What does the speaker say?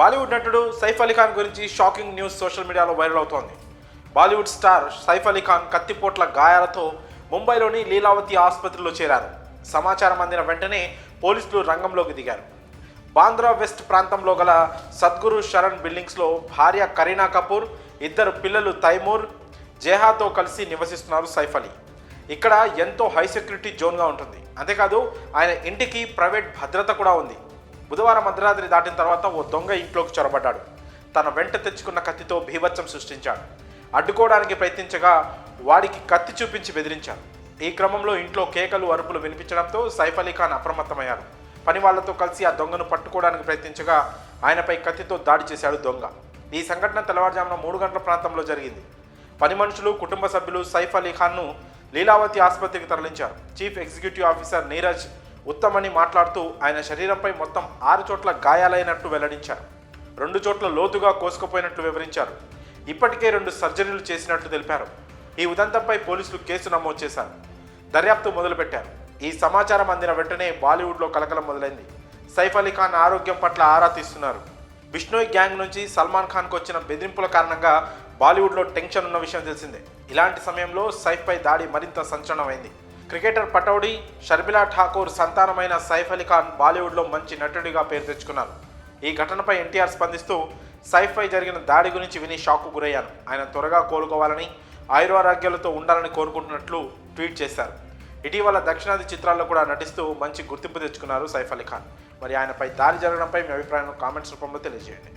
బాలీవుడ్ నటుడు సైఫ్ అలీ ఖాన్ గురించి shocking news social మీడియాలో వైరల్ అవుతోంది. బాలీవుడ్ స్టార్ సైఫ్ అలీ ఖాన్ కత్తిపోట్ల గాయాలతో ముంబైలోని లీలావతి ఆసుపత్రిలో చేరారు. సమాచారం అందిన వెంటనే పోలీసులు రంగంలోకి దిగారు. బాంద్రా వెస్ట్ ప్రాంతంలో గల సద్గురు శరణ్ బిల్డింగ్స్లో భార్య కరీనా కపూర్, ఇద్దరు పిల్లలు తైమూర్, జేహాతో కలిసి నివసిస్తున్నారు సైఫ్ అలీ. ఇక్కడ ఎంతో హై సెక్యూరిటీ జోన్గా ఉంటుంది. అంతేకాదు ఆయన ఇంటికి ప్రైవేట్ భద్రత కూడా ఉంది. బుధవారం అర్ధరాత్రి దాటిన తర్వాత ఓ దొంగ ఇంట్లోకి చొరబడ్డాడు. తన వెంట తెచ్చుకున్న కత్తితో భీభత్సం సృష్టించాడు. అడ్డుకోవడానికి ప్రయత్నించగా వాడికి కత్తి చూపించి బెదిరించాడు. ఈ క్రమంలో ఇంట్లో కేకలు, అరుపులు వినిపించడంతో సైఫ్ అలీ ఖాన్ అప్రమత్తమయ్యారు. పని వాళ్లతో కలిసి ఆ దొంగను పట్టుకోవడానికి ప్రయత్నించగా ఆయనపై కత్తితో దాడి చేశాడు దొంగ. ఈ సంఘటన తెల్లవారుజామున 3 గంటల ప్రాంతంలో జరిగింది. పని మనుషులు, కుటుంబ సభ్యులు సైఫ్ అలీ ఖాన్ను లీలావతి ఆసుపత్రికి తరలించారు. చీఫ్ ఎగ్జిక్యూటివ్ ఆఫీసర్ నీరజ్ ఉత్తమని మాట్లాడుతూ ఆయన శరీరంపై మొత్తం 6 చోట్ల గాయాలైనట్టు వెల్లడించారు. 2 చోట్ల లోతుగా కోసుకుపోయినట్లు వివరించారు. ఇప్పటికే 2 సర్జరీలు చేసినట్లు తెలిపారు. ఈ ఉదంతంపై పోలీసులు కేసు నమోదు చేశారు. దర్యాప్తు మొదలుపెట్టారు. ఈ సమాచారం అందిన వెంటనే బాలీవుడ్లో కలకలం మొదలైంది. సైఫ్ అలీ ఖాన్ ఆరోగ్యం పట్ల ఆరా తీస్తున్నారు. బిష్నోయ్ గ్యాంగ్ నుంచి సల్మాన్ ఖాన్కు వచ్చిన బెదిరింపుల కారణంగా బాలీవుడ్లో టెన్షన్ ఉన్న విషయం తెలిసిందే. ఇలాంటి సమయంలో సైఫ్పై దాడి మరింత సంచలనమైంది. క్రికెటర్ పటౌడీ, షర్మిలా ఠాకూర్ సంతానమైన సైఫ్ అలీ ఖాన్ బాలీవుడ్లో మంచి నటుడిగా పేరు తెచ్చుకున్నారు. ఈ ఘటనపై ఎన్టీఆర్ స్పందిస్తూ సైఫ్పై జరిగిన దాడి గురించి విని షాక్కు గురయ్యాను. ఆయన త్వరగా కోలుకోవాలని, ఆయురారోగ్యాలతో ఉండాలని కోరుకుంటున్నట్లు ట్వీట్ చేశారు. ఇటీవల దక్షిణాది చిత్రాల్లో కూడా నటిస్తూ మంచి గుర్తింపు తెచ్చుకున్నారు సైఫ్ అలీ ఖాన్. మరి ఆయనపై దాడి జరగడంపై మీ అభిప్రాయాలను కామెంట్స్ రూపంలో తెలియజేయండి.